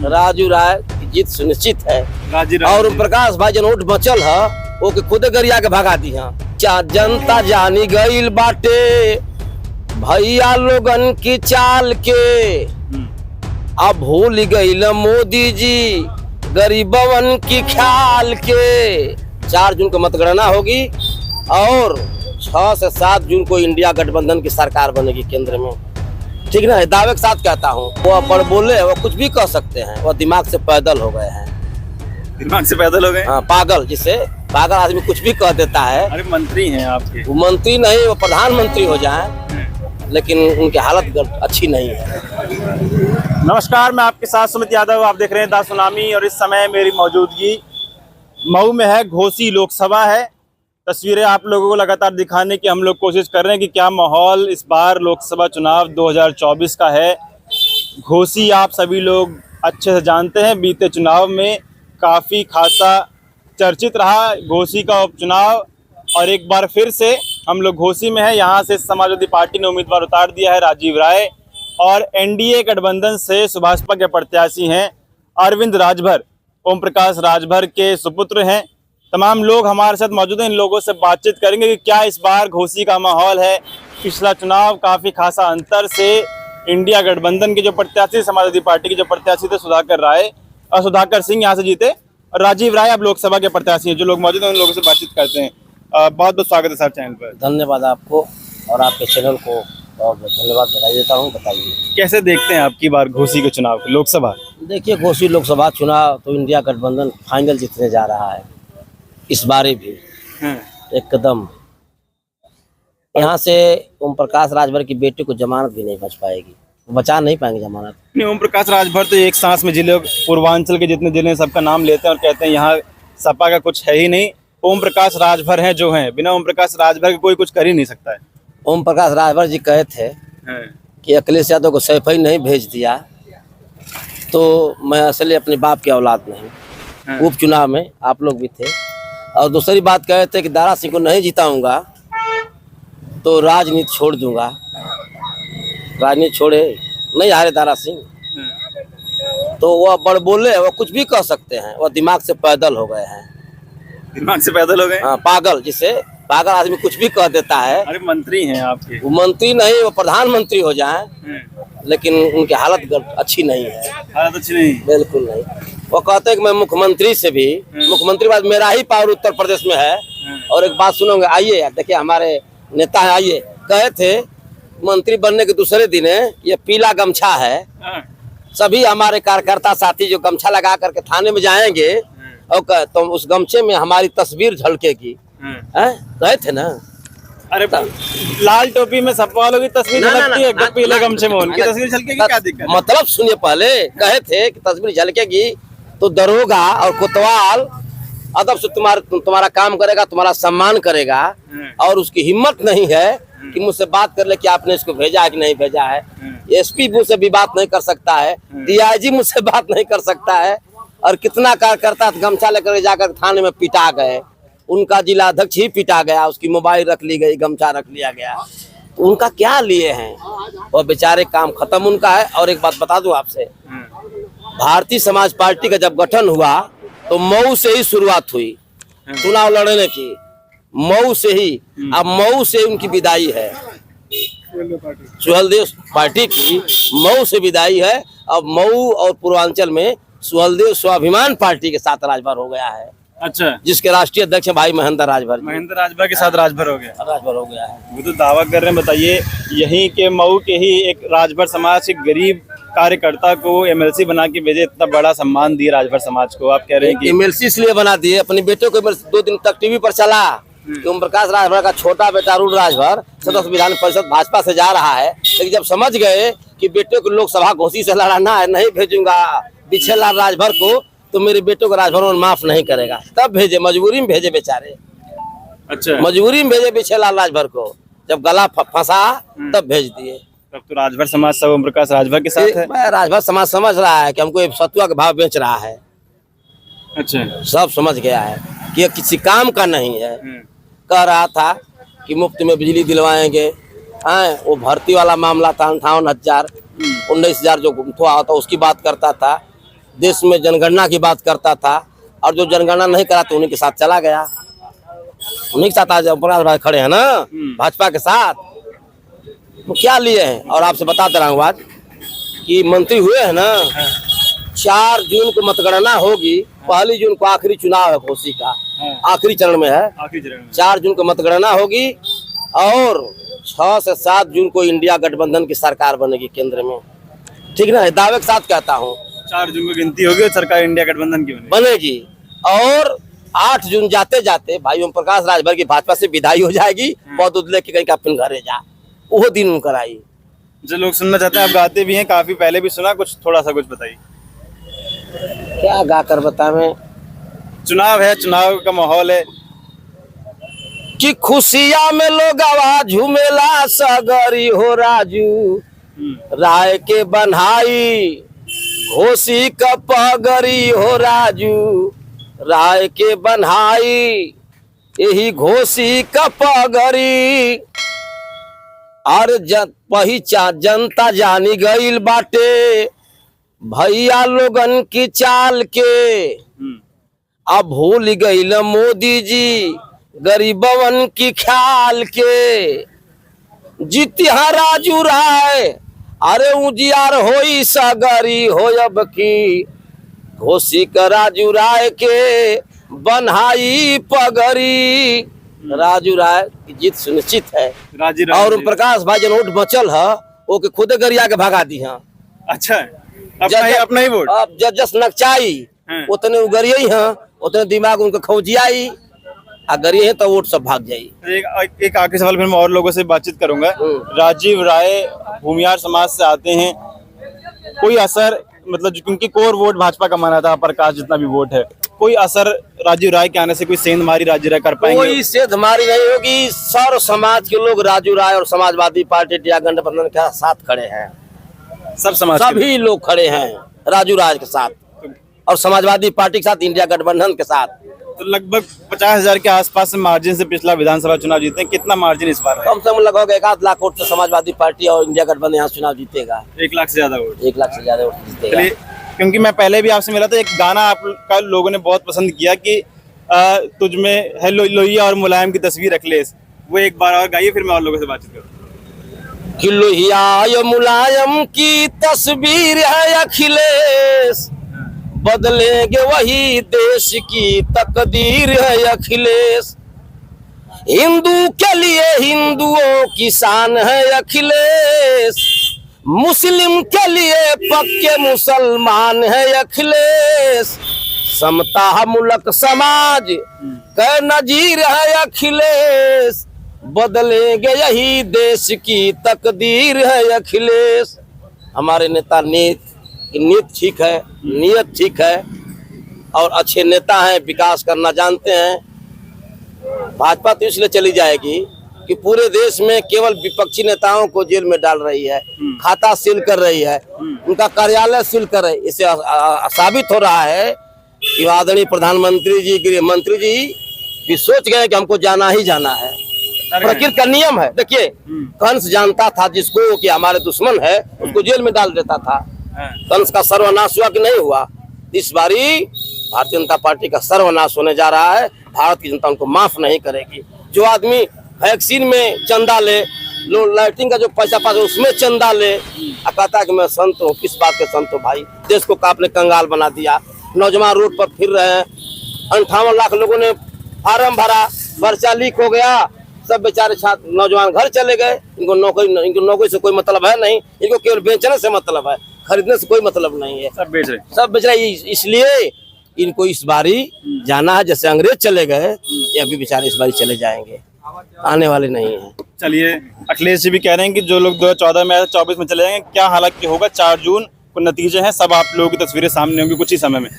राजू राय की जीत सुनिश्चित है। राजी राय और प्रकाश भाई जन वोट बचल है वो के खुदे गरिया के भगा दी है। जनता जानी गईल बाटे भैया लोगन की चाल के, अब भूल गईल मोदी जी गरीबवन की ख्याल के। 4 जून को मतगणना होगी और 6 से 7 जून को इंडिया गठबंधन की सरकार बनेगी केंद्र में। ठीक ना, दावे के साथ कहता हूँ। वो अपर बोले वो कुछ भी कह सकते हैं, वो दिमाग से पैदल हो गए हैं। दिमाग से पैदल हो गए। हाँ, पागल, जिसे पागल आदमी कुछ भी कह देता है। अरे मंत्री हैं आपके। वो मंत्री नहीं, वो प्रधानमंत्री हो जाए, लेकिन उनकी हालत अच्छी नहीं है। नमस्कार, मैं आपके साथ सुमित यादव, आप देख रहे हैं दा सुनामी। और इस समय मेरी मौजूदगी मऊ में है। घोसी लोकसभा है। तस्वीरें आप लोगों को लगातार दिखाने की हम लोग कोशिश कर रहे हैं कि क्या माहौल इस बार लोकसभा चुनाव 2024 का है। घोसी आप सभी लोग अच्छे से जानते हैं, बीते चुनाव में काफ़ी खासा चर्चित रहा घोसी का उपचुनाव। और एक बार फिर से हम लोग घोसी में हैं। यहाँ से समाजवादी पार्टी ने उम्मीदवार उतार दिया है राजीव राय, और एनडीए गठबंधन से सुभाषपा के प्रत्याशी हैं अरविंद राजभर, ओम प्रकाश राजभर के सुपुत्र हैं। तमाम लोग हमारे साथ मौजूद हैं। इन लोगों से बातचीत करेंगे कि क्या इस बार घोसी का माहौल है। पिछला चुनाव काफ़ी खासा अंतर से इंडिया गठबंधन के जो प्रत्याशी, समाजवादी पार्टी के जो प्रत्याशी थे सुधाकर सिंह यहाँ से जीते, और राजीव राय अब लोकसभा के प्रत्याशी हैं। जो लोग मौजूद हैं उन लोगों से बातचीत करते हैं। बहुत बहुत स्वागत है सर चैनल पर। धन्यवाद आपको और आपके चैनल को बहुत धन्यवाद बधाई देता हूँ। बताइए कैसे देखते हैं आपकी बार घोसी के चुनाव को, लोकसभा? देखिए, घोसी लोकसभा चुनाव तो इंडिया गठबंधन फाइनल जीतने जा रहा है इस बारे भी एकदम। यहाँ से ओम प्रकाश राजभर की बेटी को जमानत भी नहीं बच पाएगी, बचा नहीं पाएंगे जमानत। नहीं, ओम प्रकाश राजभर तो एक सांस में जिले, पूर्वांचल के जितने जिले हैं सबका नाम लेते हैं और कहते हैं यहाँ सपा का कुछ है ही नहीं। ओम प्रकाश राजभर हैं जो हैं, बिना ओम प्रकाश राजभर के कोई कुछ कर ही नहीं सकता है। ओम प्रकाश राजभर जी कहे थे कि अखिलेश यादव को सैफ ही नहीं भेज दिया तो मैं असली अपने बाप की औलाद नहीं। उपचुनाव में आप लोग भी थे। और दूसरी बात कहे थे कि दारा सिंह को नहीं जिताऊंगा तो राजनीति छोड़ दूंगा। राजनीति छोड़े नहीं हारे दारा सिंह, तो वह बड़ बोले वो कुछ भी कह सकते हैं, वो दिमाग से पैदल हो गए हैं। दिमाग से पैदल हो गए। हाँ, पागल, जिसे पागल आदमी कुछ भी कह देता है। अरे मंत्री हैं आपके। वो मंत्री नहीं, वो प्रधानमंत्री हो जाए, लेकिन उनकी हालत अच्छी नहीं है। हालत अच्छी नहीं, बिल्कुल नहीं। वो कहते हैं कि मैं मुख्यमंत्री से भी, मुख्यमंत्री बाद मेरा ही पावर उत्तर प्रदेश में है। और एक बात सुनोगे, आइए यार, देखिए हमारे नेता है, आइए। कहे थे मंत्री बनने के दूसरे दिन ये पीला गमछा है, सभी हमारे कार्यकर्ता साथी जो गमछा लगा करके थाने में जाएंगे और तो उस गमछे में हमारी तस्वीर झलकेगी। कहे थे ना। अरे लाल टोपी में सपा वालों की तस्वीर झलकती है, पीले गमछे में उनकी तस्वीर झलकेगी, क्या दिक्कत? मतलब सुनिए, पहले कहे थे कि तस्वीर झलकेगी तो दरोगा और कोतवाल अदब से तुम्हारा काम करेगा, तुम्हारा सम्मान करेगा। और उसकी हिम्मत नहीं है कि मुझसे बात कर ले कि आपने इसको भेजा है कि नहीं भेजा है। एसपी मुझसे भी बात नहीं कर सकता है, डीआईजी मुझसे बात नहीं कर सकता है। और कितना कार्यकर्ता गमछा लेकर जाकर थाने में पिटा गए, उनका जिला अध्यक्ष ही पिटा गया, उसकी मोबाइल रख ली गई, गमछा रख लिया गया। तो उनका क्या लिए हैं, वो बेचारे काम खत्म उनका है। और एक बात बता दूं आपसे, भारतीय समाज पार्टी का जब गठन हुआ तो मऊ से ही शुरुआत हुई चुनाव लड़ने की, मऊ से ही। अब मऊ से उनकी विदाई है, सुहेलदेव पार्टी की मऊ से विदाई है। अब मऊ और पूर्वांचल में सुहेलदेव स्वाभिमान पार्टी के साथ राजभर हो गया है। अच्छा, जिसके राष्ट्रीय अध्यक्ष भाई महेंद्र राजभर के साथ राजभर हो गया। राजभर हो गया है। वो तो दावा कर रहे हैं। बताइए, यहीं के मऊ के ही एक राजभर समाज के गरीब कार्यकर्ता को एमएलसी बना के भेजे, इतना बड़ा सम्मान दिए राजभर समाज को। आप कह रहे हैं कि एमएलसी इसलिए बना दिए, अपने बेटे को 2 दिन तक टीवी पर चला कि ओम प्रकाश राजभर का छोटा बेटा अरुण राजभर सदस्य विधान परिषद भाजपा से जा रहा है। लेकिन जब समझ गए कि बेटे को लोकसभा घोसी से लड़ाना है, नहीं भेजूंगा बिछेलाल राजभर को, तो मेरे बेटों को राजभर माफ नहीं करेगा, तब भेजे, मजबूरी में भेजे बेचारे। अच्छा, मजबूरी में भेजे बिछेलाल राजभर को, जब गला फंसा तब भेज दिए। तब तो राजभर समाज सब ओम प्रकाश राजभर के साथ है। राजभर समाज समझ रहा है कि हमको सतुआ के भाव बेच रहा है। अच्छा, सब समझ गया है कि ये किसी काम का नहीं है। कह रहा था कि मुफ्त में बिजली दिलवाएंगे, वो भर्ती वाला मामला था 58,000 19,000 जो हुआ था उसकी बात करता था। देश में जनगणना की बात करता था, और जो जनगणना नहीं करा तो उन्हीं के साथ चला गया। उन्हीं के साथ आज अपराध भाई खड़े हैं ना, भाजपा के साथ। तो क्या लिए हैं? और आपसे बताते रहा हूँ आज कि मंत्री हुए हैं ना, 4 जून को मतगणना होगी, 1 जून को आखिरी चुनाव है घोसी का, आखिरी चरण में है। आखिरी चरण में 4 जून को मतगणना होगी और 6 से 7 जून को इंडिया गठबंधन की सरकार बनेगी केंद्र में। ठीक ना, दावे के साथ कहता हूँ 4 जून को गिनती होगी और सरकार इंडिया गठबंधन की बनेगी। और 8 जून जाते जाते भाई ओम प्रकाश राजभर की भाजपा से विदाई हो जाएगी, पौध लेके कहीं का अपने घरे जा, वो दिन उनकर आई। जो लोग सुनना चाहते हैं, आप गाते भी हैं, काफी पहले भी सुना, कुछ थोड़ा सा कुछ बताइए। क्या गा कर बतावें? चुनाव है, चुनाव का माहौल है कि खुशिया में लोग आवाज झूमेला सगरी हो राजू, राय के बन्हाई घोसी का पगरी हो राजू, राय के बन्हाई यही घोसी का पगरी। और पहचान जनता जानी गईल बाटे भैया लोगन की चाल के, अब भूल गईल मोदी जी गरीबवन की ख्याल के। जीतिया राजू राय अरे उजियार होई सगरी हो अब की, घोसी का राजू राय के बन्हाई पगरी। राजू राय की जीत सुनिश्चित है। और ओम प्रकाश भाई जो नोट बचल है वो के खुदे गरिया के भगा दी है। अच्छा, अपना ही वोट। अब जस नकचाई उतने उगरिये ही हैं, उतने दिमाग उनके खौजियाई अगर ये है तो वोट सब भाग जाई। एक आखिरी सवाल, फिर मैं और लोगों से बातचीत करूंगा। राजीव राय भूमियार समाज से आते हैं, कोई असर, मतलब क्योंकि कोर वोट भाजपा का माना था, प्रकाश जितना भी वोट है, कोई असर राजीव राय के आने से, कोई सेंधमारी राजीव राय कर पाएंगे? कोई सेंधमारी नहीं होगी। सर्व समाज के लोग राजू राय और समाजवादी पार्टी इंडिया गठबंधन के साथ खड़े हैं। सब समाज सभी लोग खड़े हैं राजू राय के साथ और समाजवादी पार्टी के साथ, इंडिया गठबंधन के साथ। तो लगभग 50,000 के आसपास मार्जिन से पिछला विधानसभा चुनाव जीते हैं। कितना मार्जिन इस बार है? कम से कम लगभग 1 लाख वोट से समाजवादी पार्टी और इंडिया गठबंधन यहाँ चुनाव जीतेगा। 1 लाख से ज्यादा वोट। 1 लाख से ज्यादा वोट जीतेगा। क्योंकि मैं पहले भी आपसे मिला था, एक गाना आपका लोगों ने बहुत पसंद किया कि तुझ में है लोहिया और मुलायम की तस्वीर अखिलेश, वो एक बार और गाइए, फिर मैं और लोगों से बातचीत करूँ। कि लोहिया मुलायम की तस्वीर है अखिलेश, बदलेंगे वही देश की तकदीर है अखिलेश। हिंदू के लिए हिंदुओं की शान है अखिलेश, मुस्लिम के लिए पक्के मुसलमान है अखिलेश। समता मुल्क समाज का नजीर है अखिलेश, बदलेंगे यही देश की तकदीर है अखिलेश। हमारे नेता नीयत ठीक है, नीयत ठीक है और अच्छे नेता हैं, विकास करना जानते हैं। भाजपा तो इसलिए चली जाएगी कि पूरे देश में केवल विपक्षी नेताओं को जेल में डाल रही है, खाता सील कर रही है, उनका कार्यालय सील कर रही है। इससे साबित हो रहा है कि आदरणीय प्रधानमंत्री जी, गृह मंत्री जी भी सोच गए कि हमको जाना ही जाना है। प्रकृति का नियम है। देखिए, कंस जानता था जिसको कि हमारे दुश्मन है, उसको जेल में डाल देता था। कंस का सर्वनाश हुआ कि नहीं हुआ? इस बारी भारतीय जनता पार्टी का सर्वनाश होने जा रहा है। भारत की जनता उनको माफ नहीं करेगी। जो आदमी वैक्सीन में चंदा ले, लाइटिंग का जो पैसा पास उसमें चंदा ले, कहता है कि मैं संत हूँ। किस बात के संत हो भाई? देश को आपने कंगाल बना दिया। नौजवान रोड पर फिर रहे हैं। 58 लाख लोगों ने फार्म भरा, पर्चा लीक हो गया, सब बेचारे छात्र नौजवान घर चले गए। इनको नौकरी से कोई मतलब है नहीं, इनको केवल बेचने से मतलब है, खरीदने से कोई मतलब नहीं है। सब बेच रहे। इसलिए इनको इस बारी जाना है। जैसे अंग्रेज चले गए, ये अभी बेचारे इस बारी चले जाएंगे, आने वाले नहीं है। चलिए, अखिलेश जी भी कह रहे हैं कि जो लोग 2014 में 24 में चले जाएंगे, क्या हालांकि होगा 4 जून को नतीजे हैं, सब आप लोगों की तस्वीरें सामने होंगी कुछ ही समय में।